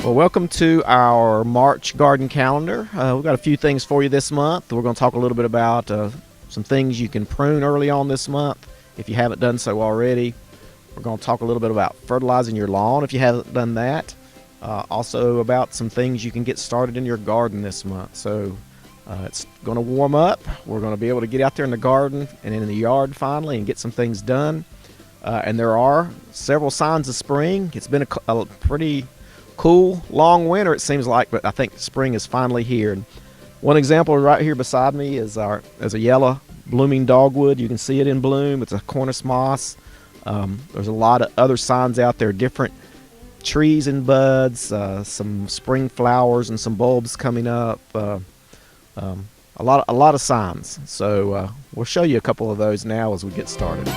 Well, welcome to our March garden calendar. We've got a few things for you this month. We're going to talk a little bit about some things you can prune early on this month if you haven't done so already. We're going to talk a little bit about fertilizing your lawn if you haven't done that. Also about some things you can get started in your garden this month. So it's going to warm up. We're going to be able to get out there in the garden and in the yard finally and get some things done. And there are several signs of spring. It's been a pretty cool, long winter, it seems like, but I think spring is finally here. And one example right here beside me is a yellow blooming dogwood. You can see it in bloom. It's a cornice moss. There's a lot of other signs out there, different trees and buds, some spring flowers and some bulbs coming up. A lot of signs. So we'll show you a couple of those now as we get started.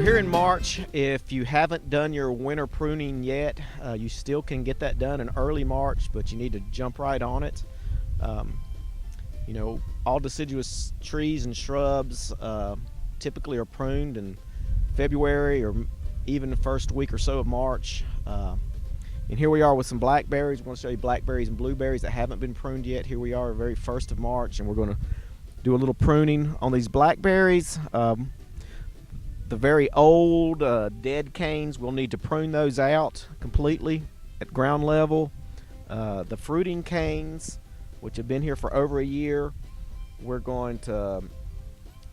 Here in March, if you haven't done your winter pruning yet, you still can get that done in early March, but you need to jump right on it. All deciduous trees and shrubs typically are pruned in February or even the first week or so of March. And here we are with some blackberries. We're going to show you blackberries and blueberries that haven't been pruned yet. Here we are, the very 1st of March, and we're going to do a little pruning on these blackberries. The very old dead canes, we'll need to prune those out completely at ground level. The fruiting canes, which have been here for over a year, we're going to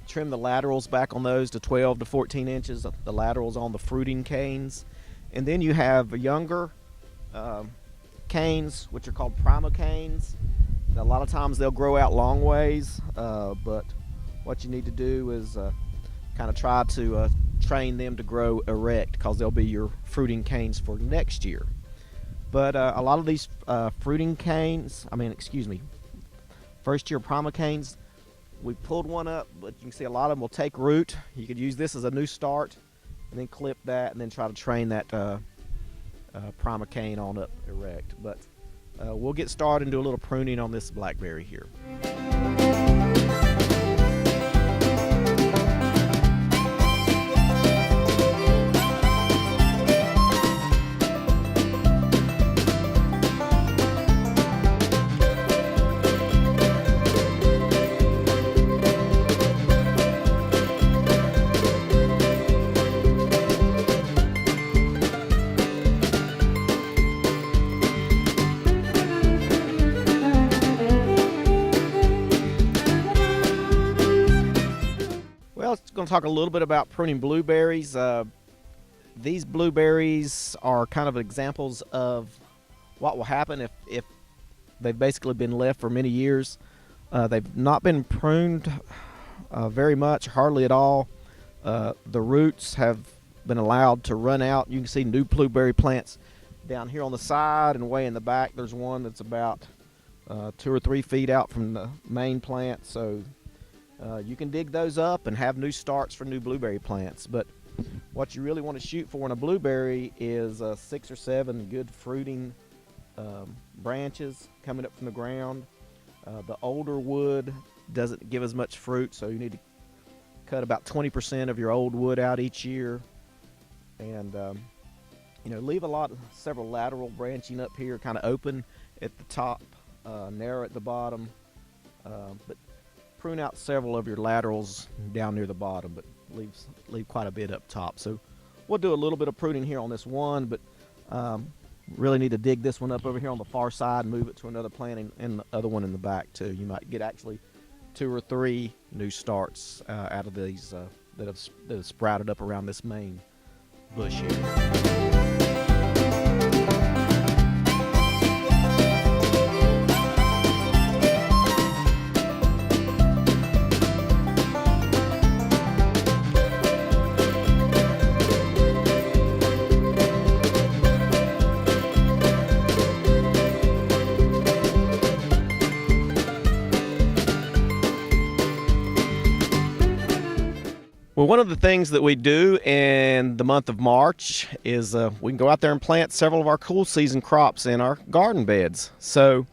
trim the laterals back on those to 12 to 14 inches, the laterals on the fruiting canes. And then you have younger canes, which are called primocanes. A lot of times they'll grow out long ways, but what you need to do is kind of try to train them to grow erect, because they'll be your fruiting canes for next year. But a lot of these fruiting canes, first year primocanes, we pulled one up, but you can see a lot of them will take root. You could use this as a new start and then clip that and then try to train that primocane on up erect. But we'll get started and do a little pruning on this blackberry here. Well, it's going to talk a little bit about pruning blueberries. These blueberries are kind of examples of what will happen if they've basically been left for many years. They've not been pruned very much, hardly at all. The roots have been allowed to run out. You can see new blueberry plants down here on the side, and way in the back there's one that's about 2 or 3 feet out from the main plant. So you can dig those up and have new starts for new blueberry plants. But what you really want to shoot for in a blueberry is 6 or 7 good fruiting branches coming up from the ground. The older wood doesn't give as much fruit, so you need to cut about 20% of your old wood out each year. And leave several lateral branching up here, kind of open at the top, narrow at the bottom. But prune out several of your laterals down near the bottom, but leave quite a bit up top. So we'll do a little bit of pruning here on this one, but really need to dig this one up over here on the far side and move it to another plant, and the other one in the back too. You might get actually 2 or 3 new starts out of these that have sprouted up around this main bush here. Well, one of the things that we do in the month of March is we can go out there and plant several of our cool season crops in our garden beds. So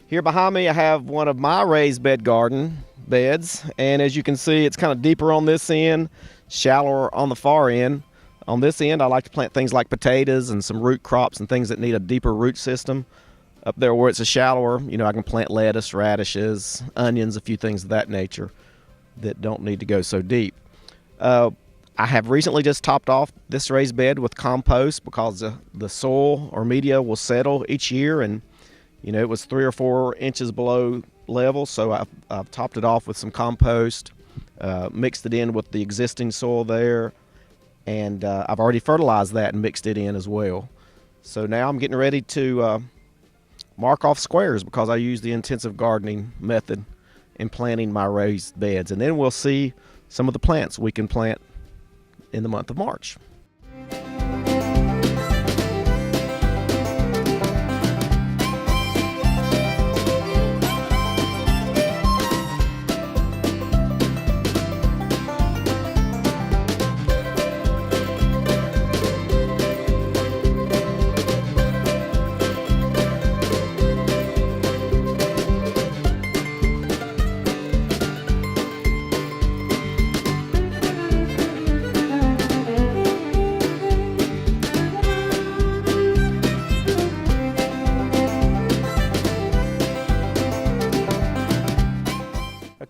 here behind me I have one of my raised bed garden beds, and as you can see it's kind of deeper on this end, shallower on the far end. On this end I like to plant things like potatoes and some root crops and things that need a deeper root system. Up there where it's a shallower, I can plant lettuce, radishes, onions, a few things of that nature that don't need to go so deep. I have recently just topped off this raised bed with compost because the soil or media will settle each year, and it was 3 or 4 inches below level, so I've topped it off with some compost, mixed it in with the existing soil there, and I've already fertilized that and mixed it in as well. So now I'm getting ready to mark off squares because I use the intensive gardening method in planting my raised beds, and then we'll see some of the plants we can plant in the month of March.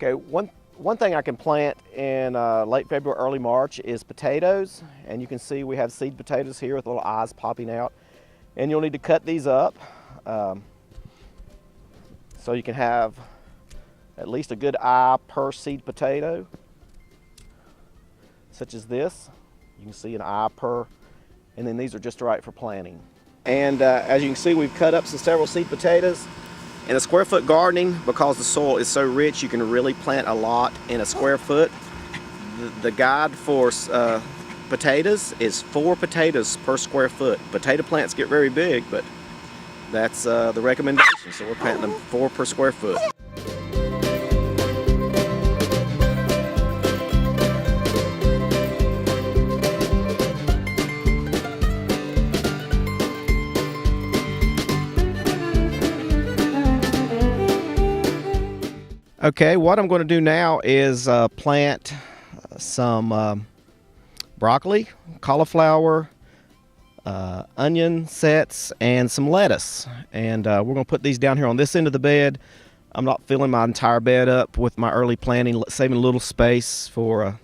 Okay, one thing I can plant in late February, early March is potatoes, and you can see we have seed potatoes here with little eyes popping out, and you'll need to cut these up so you can have at least a good eye per seed potato, such as this. You can see an eye per, and then these are just right for planting. And as you can see, we've cut up several seed potatoes. In a square foot gardening, because the soil is so rich, you can really plant a lot in a square foot. The guide for potatoes is 4 potatoes per square foot. Potato plants get very big, but that's the recommendation. So we're planting them 4 per square foot. Okay, what I'm going to do now is plant some broccoli, cauliflower, onion sets, and some lettuce. And we're going to put these down here on this end of the bed. I'm not filling my entire bed up with my early planting, saving a little space for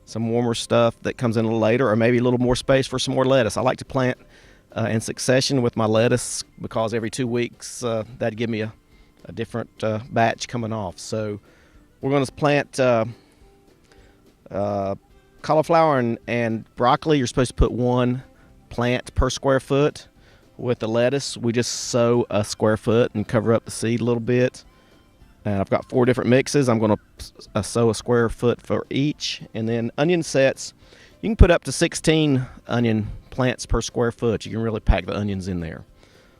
some warmer stuff that comes in a little later, or maybe a little more space for some more lettuce. I like to plant in succession with my lettuce because every 2 weeks that'd give me a different batch coming off. So we're going to plant cauliflower and broccoli. You're supposed to put 1 plant per square foot. With the lettuce, we just sow a square foot and cover up the seed a little bit. And I've got 4 different mixes. I'm going to sow a square foot for each. And then onion sets, you can put up to 16 onion plants per square foot. You can really pack the onions in there.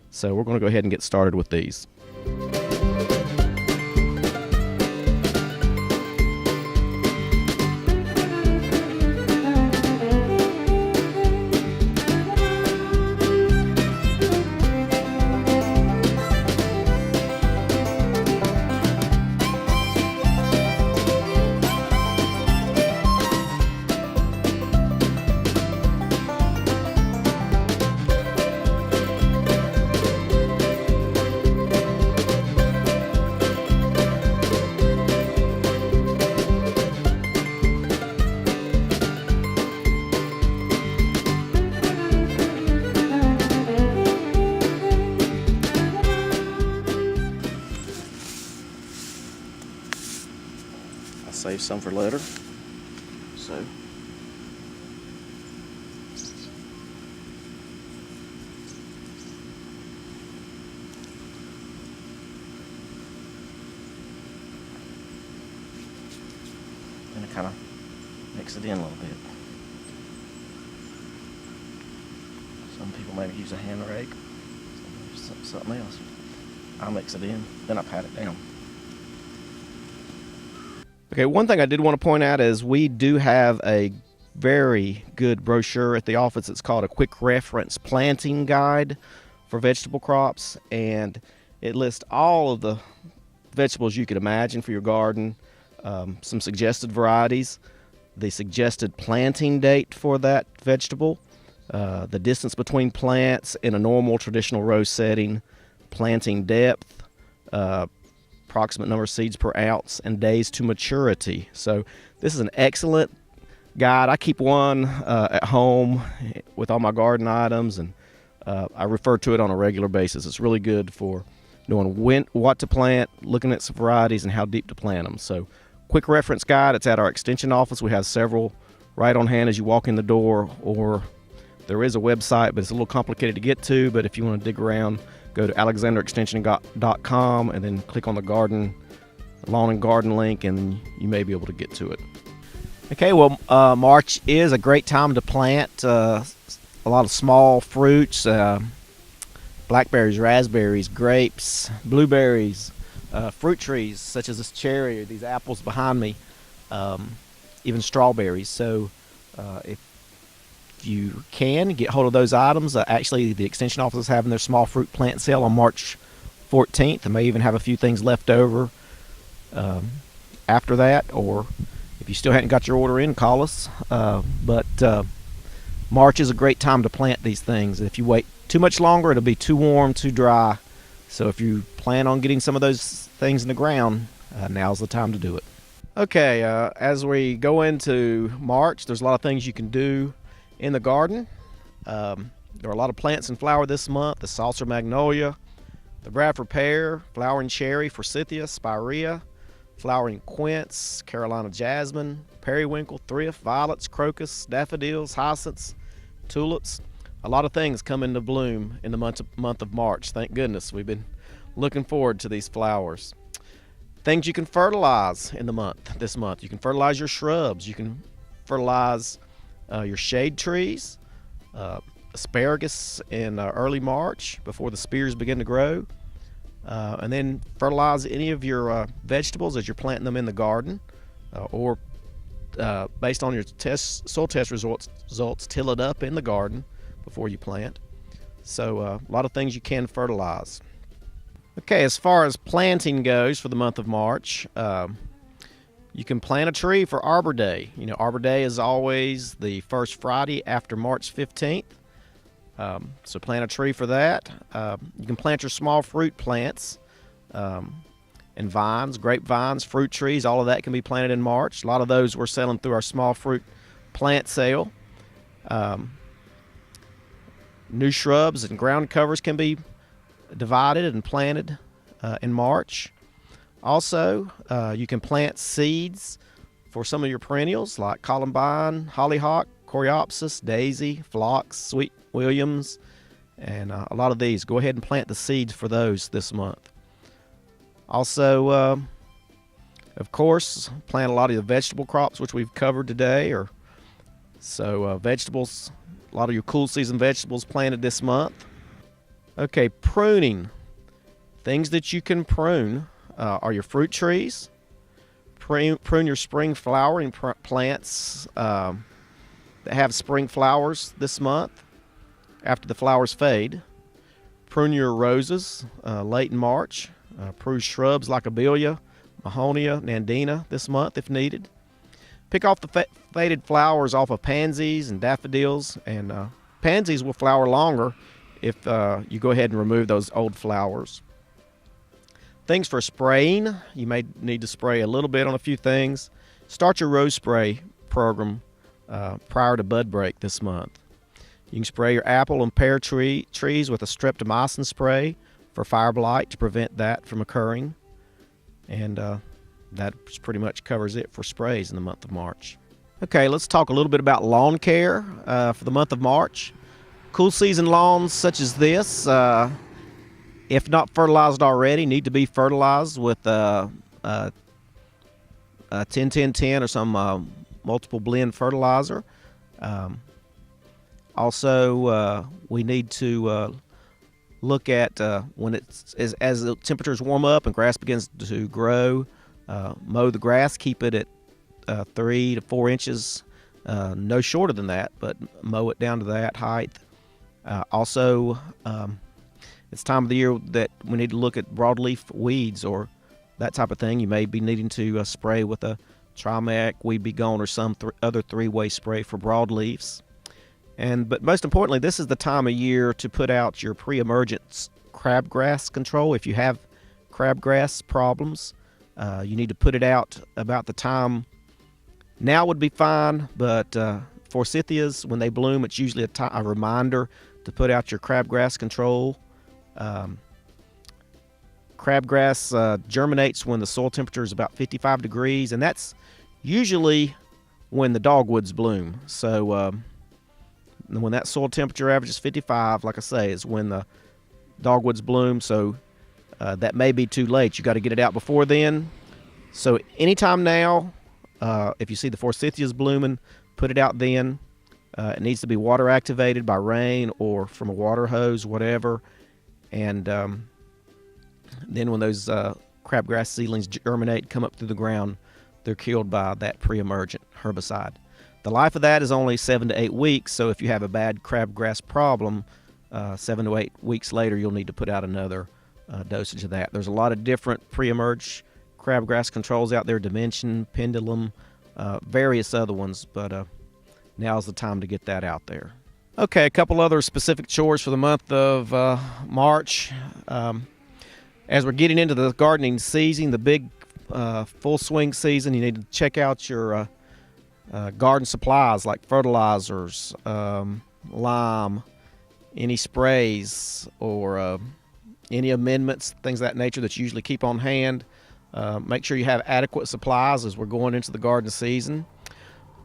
So we're going to go ahead and get started with these. Save some for later. So and I kind of mix it in a little bit. Some people maybe use a hand rake, something else. I'll mix it in, then I pat it down. Okay, one thing I did want to point out is we do have a very good brochure at the office. It's called a quick reference planting guide for vegetable crops, and it lists all of the vegetables you could imagine for your garden, some suggested varieties, the suggested planting date for that vegetable, the distance between plants in a normal traditional row setting, planting depth, approximate number of seeds per ounce, and days to maturity. So this is an excellent guide. I keep one at home with all my garden items, and I refer to it on a regular basis. It's really good for knowing what to plant, looking at some varieties, and how deep to plant them. So quick reference guide. It's at our extension office. We have several right on hand as you walk in the door, or there is a website, but it's a little complicated to get to. But if you want to dig around, go to alexanderextension.com and then click on the lawn and garden link, and you may be able to get to it. Okay, well, March is a great time to plant a lot of small fruits, blackberries, raspberries, grapes, blueberries, fruit trees such as this cherry or these apples behind me, even strawberries. So if you can get hold of those items, actually the extension office is having their small fruit plant sale on March 14th. They may even have a few things left over after that, or if you still hadn't got your order in, call us. But March is a great time to plant these things. If you wait too much longer, it'll be too warm, too dry. So if you plan on getting some of those things in the ground, now's the time to do it. Okay, as we go into March, there's a lot of things you can do in the garden. There are a lot of plants in flower this month: the saucer magnolia, the Bradford pear, flowering cherry, forsythia, spirea, flowering quince, Carolina jasmine, periwinkle, thrift, violets, crocus, daffodils, hyacinths, tulips. A lot of things come into bloom in the month of March. Thank goodness. We've been looking forward to these flowers. Things you can fertilize in this month. You can fertilize your shrubs. You can fertilize your shade trees, asparagus in early March before the spears begin to grow, and then fertilize any of your vegetables as you're planting them in the garden, or based on your soil test results, till it up in the garden before you plant. So a lot of things you can fertilize. Okay, as far as planting goes for the month of March, you can plant a tree for Arbor Day. You know, Arbor Day is always the first Friday after March 15th. So plant a tree for that. You can plant your small fruit plants and vines, grapevines, fruit trees. All of that can be planted in March. A lot of those we're selling through our small fruit plant sale. New shrubs and ground covers can be divided and planted in March. Also, you can plant seeds for some of your perennials like columbine, hollyhock, coreopsis, daisy, phlox, sweet williams, and a lot of these. Go ahead and plant the seeds for those this month. Also, of course, plant a lot of the vegetable crops, which we've covered today. Vegetables, a lot of your cool season vegetables planted this month. Okay, pruning. Things that you can prune are your fruit trees. Prune your spring flowering plants that have spring flowers this month after the flowers fade. Prune your roses late in March. Prune shrubs like abelia, mahonia, nandina this month if needed. Pick off the faded flowers off of pansies and daffodils, and pansies will flower longer if you go ahead and remove those old flowers. Things for spraying. You may need to spray a little bit on a few things. Start your rose spray program prior to bud break this month. You can spray your apple and pear trees with a streptomycin spray for fire blight to prevent that from occurring. And that pretty much covers it for sprays in the month of March. Okay, let's talk a little bit about lawn care for the month of March. Cool season lawns such as this, if not fertilized already, need to be fertilized with 10-10-10 or some multiple blend fertilizer. Also, we need to look at when as the temperatures warm up and grass begins to grow, Mow the grass, keep it at 3 to 4 inches, no shorter than that, but mow it down to that height. Also, it's time of the year that we need to look at broadleaf weeds or that type of thing. You may be needing to spray with a Trimec, Weed Be Gone, or some other three-way spray for broadleaves. But most importantly, this is the time of year to put out your pre-emergence crabgrass control. If you have crabgrass problems, you need to put it out about the time. Now would be fine, but forsythias, when they bloom, it's usually a reminder to put out your crabgrass control. Crabgrass germinates when the soil temperature is about 55 degrees, and that's usually when the dogwoods bloom. So when that soil temperature averages 55, like I say, is when the dogwoods bloom. So that may be too late. You got to get it out before then. So anytime now, if you see the forsythias blooming, put it out then. It needs to be water activated by rain or from a water hose, whatever. And then when those crabgrass seedlings germinate, come up through the ground, they're killed by that pre-emergent herbicide. The life of that is only 7 to 8 weeks, so if you have a bad crabgrass problem, 7 to 8 weeks later, you'll need to put out another dosage of that. There's a lot of different pre-emerge crabgrass controls out there, Dimension, Pendulum, various other ones, but now's the time to get that out there. Okay, a couple other specific chores for the month of March. As we're getting into the gardening season, the big full swing season, you need to check out your garden supplies like fertilizers, lime, any sprays, or any amendments, things of that nature that you usually keep on hand. Make sure you have adequate supplies as we're going into the garden season.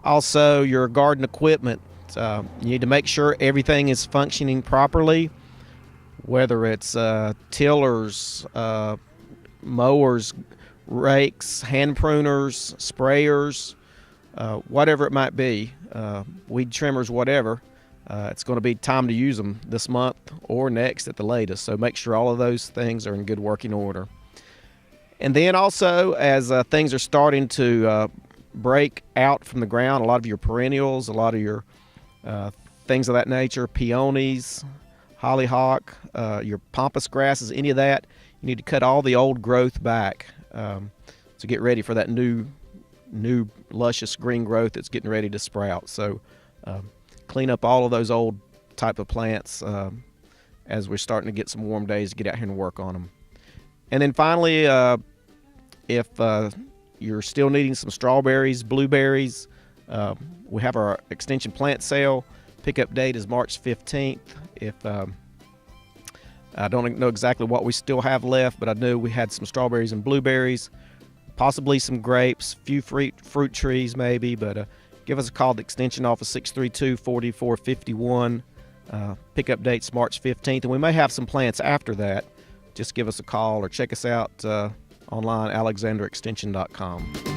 Also, your garden equipment. You need to make sure everything is functioning properly, whether it's tillers, mowers, rakes, hand pruners, sprayers, whatever it might be, weed trimmers, whatever. It's going to be time to use them this month or next at the latest, so make sure all of those things are in good working order. And then also, as things are starting to break out from the ground, a lot of your perennials, a lot of your things of that nature, peonies, hollyhock, your pampas grasses, any of that, you need to cut all the old growth back to get ready for that new luscious green growth that's getting ready to sprout. So clean up all of those old type of plants as we're starting to get some warm days to get out here and work on them. And then finally, if you're still needing some strawberries, blueberries, we have our extension plant sale. Pickup date is March 15th. If I don't know exactly what we still have left, but I knew we had some strawberries and blueberries, possibly some grapes, few fruit trees maybe, but give us a call at the extension office, 632-4451. Pickup date's March 15th, and we may have some plants after that. Just give us a call or check us out online, alexanderextension.com.